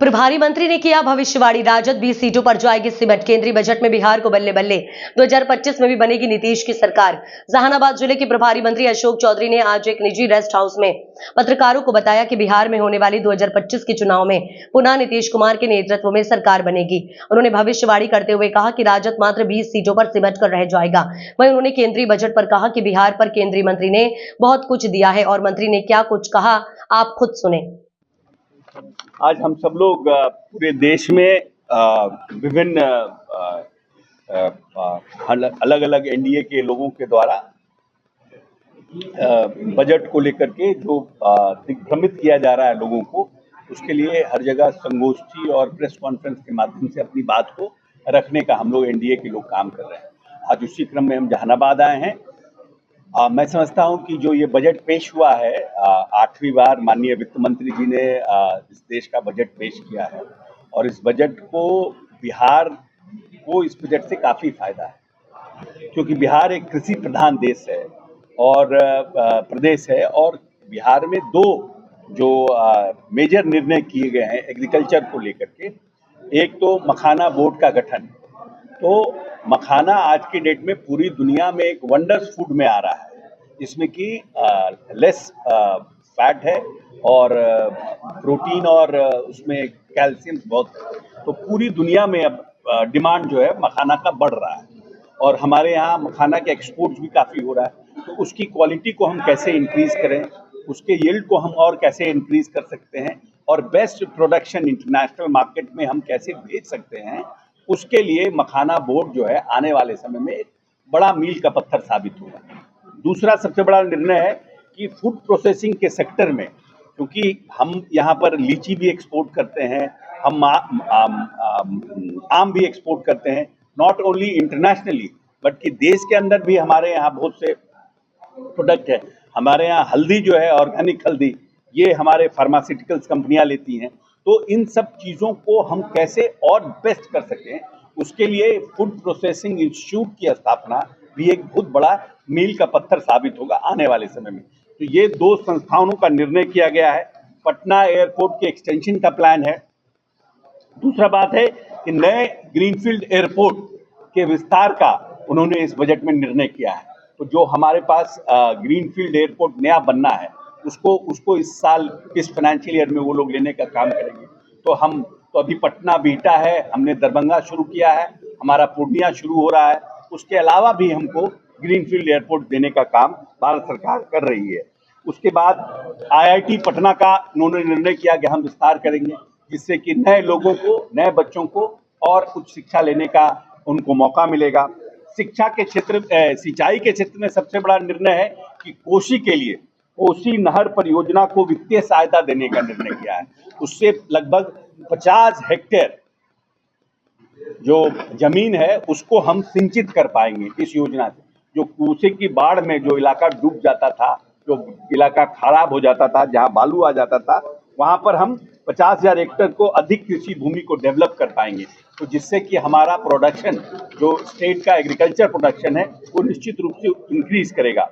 प्रभारी मंत्री ने किया भविष्यवाणी, राजद 20 सीटों पर जाएगी सिमट। केंद्रीय बजट में बिहार को बल्ले बल्ले, 2025 में भी बनेगी नीतीश की सरकार। जहानाबाद जिले के प्रभारी मंत्री अशोक चौधरी ने आज एक निजी रेस्ट हाउस में पत्रकारों को बताया कि बिहार में होने वाली 2025 के चुनाव में पुनः नीतीश कुमार के नेतृत्व में सरकार बनेगी। उन्होंने भविष्यवाणी करते हुए कहा कि राजद मात्र 20 सीटों पर सिमट कर रह जाएगा। वहीं उन्होंने केंद्रीय बजट पर कहा कि बिहार पर केंद्रीय मंत्री ने बहुत कुछ दिया है और मंत्री ने क्या कुछ कहा आप खुद सुने। आज हम सब लोग पूरे देश में विभिन्न अलग अलग एनडीए के लोगों के द्वारा बजट को लेकर के जो दिग्भ्रमित किया जा रहा है लोगों को, उसके लिए हर जगह संगोष्ठी और प्रेस कॉन्फ्रेंस के माध्यम से अपनी बात को रखने का हम लोग एनडीए के लोग काम कर रहे हैं। आज उसी क्रम में हम जहानाबाद आए हैं। मैं समझता हूं कि जो ये बजट पेश हुआ है, 8वीं बार माननीय वित्त मंत्री जी ने इस देश का बजट पेश किया है और इस बजट को बिहार को इस बजट से काफ़ी फायदा है, क्योंकि बिहार एक कृषि प्रधान देश है और प्रदेश है और बिहार में दो जो मेजर निर्णय किए गए हैं एग्रीकल्चर को लेकर के। एक तो मखाना बोर्ड का गठन, तो मखाना आज की डेट में पूरी दुनिया में एक वंडर्स फूड में आ रहा है, जिसमें कि लेस फैट है और प्रोटीन और उसमें कैल्शियम बहुत है। तो पूरी दुनिया में अब डिमांड जो है मखाना का बढ़ रहा है और हमारे यहाँ मखाना के एक्सपोर्ट्स भी काफ़ी हो रहा है। तो उसकी क्वालिटी को हम कैसे इंक्रीज करें, उसके यील्ड को हम और कैसे इंक्रीज कर सकते हैं और बेस्ट प्रोडक्शन इंटरनेशनल मार्केट में हम कैसे भेज सकते हैं, उसके लिए मखाना बोर्ड जो है आने वाले समय में एक बड़ा मील का पत्थर साबित होगा। दूसरा सबसे बड़ा निर्णय है कि फूड प्रोसेसिंग के सेक्टर में, क्योंकि हम यहाँ पर लीची भी एक्सपोर्ट करते हैं, हम आम भी एक्सपोर्ट करते हैं, नॉट ओनली इंटरनेशनली बट कि देश के अंदर भी हमारे यहाँ बहुत से प्रोडक्ट है। हमारे यहाँ हल्दी जो है, ऑर्गेनिक हल्दी, ये हमारे फार्मास्यूटिकल्स कंपनियां लेती हैं। तो इन सब चीज़ों को हम कैसे और बेस्ट कर सकें, उसके लिए फूड प्रोसेसिंग इंस्टीट्यूट की स्थापना भी एक बहुत बड़ा मील का पत्थर साबित होगा आने वाले समय में। तो ये दो संस्थानों का निर्णय किया गया है। पटना एयरपोर्ट के एक्सटेंशन का प्लान है। दूसरा बात है कि नए ग्रीनफील्ड एयरपोर्ट के विस्तार का उन्होंने इस बजट में निर्णय किया है। तो जो हमारे पास ग्रीनफील्ड एयरपोर्ट नया बनना है, उसको इस साल, इस फाइनेंशियल ईयर में वो लोग लेने का काम करेंगे। तो अभी पटना बिहटा है, हमने दरभंगा शुरू किया है, हमारा पूर्णिया शुरू हो रहा है। उसके अलावा भी हमको ग्रीनफील्ड एयरपोर्ट देने का काम भारत सरकार कर रही है। उसके बाद आईआईटी पटना का उन्होंने निर्णय किया कि हम विस्तार करेंगे, जिससे कि नए लोगों को, नए बच्चों को और उच्च शिक्षा लेने का उनको मौका मिलेगा। शिक्षा के क्षेत्र, सिंचाई के क्षेत्र में सबसे बड़ा निर्णय है कि कोसी के लिए कोसी नहर परियोजना को वित्तीय सहायता देने का निर्णय किया है। उससे लगभग 50 हेक्टेयर जो जमीन है उसको हम सिंचित कर पाएंगे इस योजना से। जो कोसी की बाढ़ में जो इलाका डूब जाता था, जो इलाका खराब हो जाता था, जहां बालू आ जाता था, वहां पर हम 50,000 हेक्टेयर को अधिक कृषि भूमि को डेवलप कर पाएंगे। तो जिससे कि हमारा प्रोडक्शन, जो स्टेट का एग्रीकल्चर प्रोडक्शन है, वो निश्चित रूप से इंक्रीज करेगा।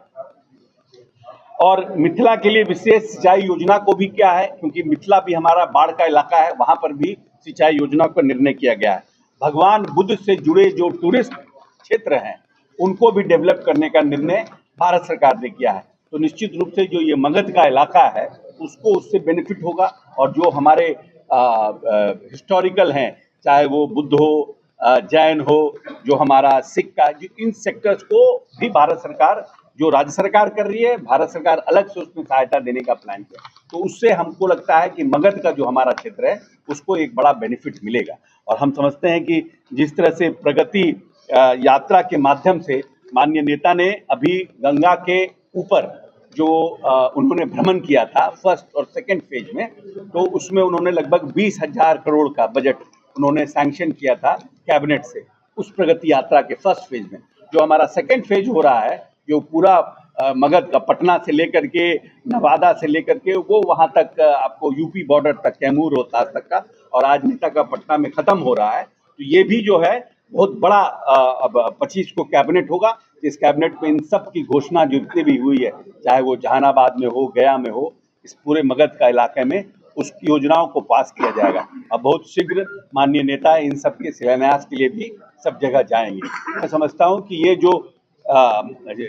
और मिथिला के लिए विशेष सिंचाई योजना को भी क्या है, क्योंकि मिथिला भी हमारा बाढ़ का इलाका है, वहां पर भी सिंचाई योजना का निर्णय किया गया है। भगवान बुद्ध से जुड़े जो टूरिस्ट क्षेत्र हैं, उनको भी डेवलप करने का निर्णय भारत सरकार ने किया है। तो निश्चित रूप से जो ये मगध का इलाका है, उसको उससे बेनिफिट होगा। और जो हमारे हिस्टोरिकल हैं, चाहे वो बुद्ध हो, जैन हो, जो हमारा सिख का, इन सेक्टर्स को भी भारत सरकार, जो राज्य सरकार कर रही है, भारत सरकार अलग से उसमें सहायता देने का प्लान किया। तो उससे हमको लगता है कि मगध का जो हमारा क्षेत्र है, उसको एक बड़ा बेनिफिट मिलेगा। और हम समझते हैं कि जिस तरह से प्रगति यात्रा के माध्यम से माननीय नेता ने अभी गंगा के ऊपर जो उन्होंने भ्रमण किया था फर्स्ट और सेकंड फेज में, तो उसमें उन्होंने लगभग 20,000 करोड़ का बजट उन्होंने सैंक्शन किया था कैबिनेट से उस प्रगति यात्रा के फर्स्ट फेज में। जो हमारा सेकंड फेज हो रहा है, जो पूरा मगध का, पटना से लेकर के, नवादा से लेकर के, वो वहाँ तक आपको यूपी बॉर्डर तक, कैमूर रोहतास तक का, और आज नेता का पटना में खत्म हो रहा है। तो ये भी जो है बहुत बड़ा अब 25 को कैबिनेट होगा। इस कैबिनेट में इन सब की घोषणा जितनी भी हुई है, चाहे वो जहानाबाद में हो, गया में हो, इस पूरे मगध का इलाके में उस योजनाओं को पास किया जाएगा। अब बहुत शीघ्र माननीय नेता इन सब के शिलान्यास के लिए भी सब जगह जाएंगे। मैं समझता हूँ कि ये जो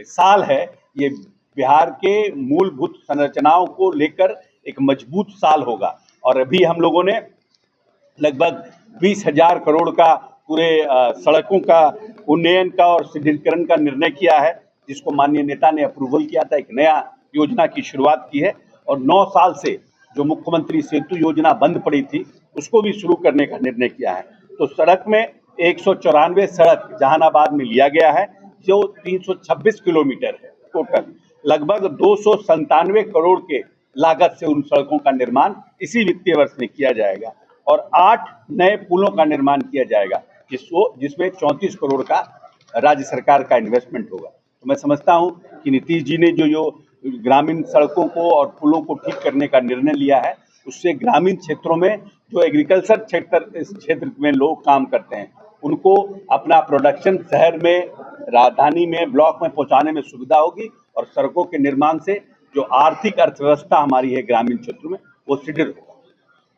साल है ये बिहार के मूलभूत संरचनाओं को लेकर एक मजबूत साल होगा। और अभी हम लोगों ने लगभग 20,000 करोड़ का पूरे सड़कों का उन्नयन का और सुदृढ़ीकरण का निर्णय किया है, जिसको माननीय नेता ने अप्रूवल किया था। एक नया योजना की शुरुआत की है और 9 साल से जो मुख्यमंत्री सेतु योजना बंद पड़ी थी उसको भी शुरू करने का निर्णय किया है। तो सड़क में 194 सड़क जहानाबाद में लिया गया है जो 326 किलोमीटर है टोटल। लगभग 297 करोड़ के लागत से उन सड़कों का निर्माण इसी वित्तीय वर्ष में किया जाएगा और 8 नए पुलों का निर्माण किया जाएगा जिसमें 34 करोड़ का राज्य सरकार का इन्वेस्टमेंट होगा। तो मैं समझता हूं कि नीतीश जी ने जो ग्रामीण सड़कों को और पुलों को ठीक करने का निर्णय लिया है उससे ग्रामीण क्षेत्रों में जो एग्रीकल्चर क्षेत्र में लोग काम करते हैं उनको अपना प्रोडक्शन शहर में, राजधानी में, ब्लॉक में पहुंचाने में सुविधा होगी और सड़कों के निर्माण से जो आर्थिक अर्थव्यवस्था हमारी है ग्रामीण क्षेत्रों में वो सुदृढ़ होगा।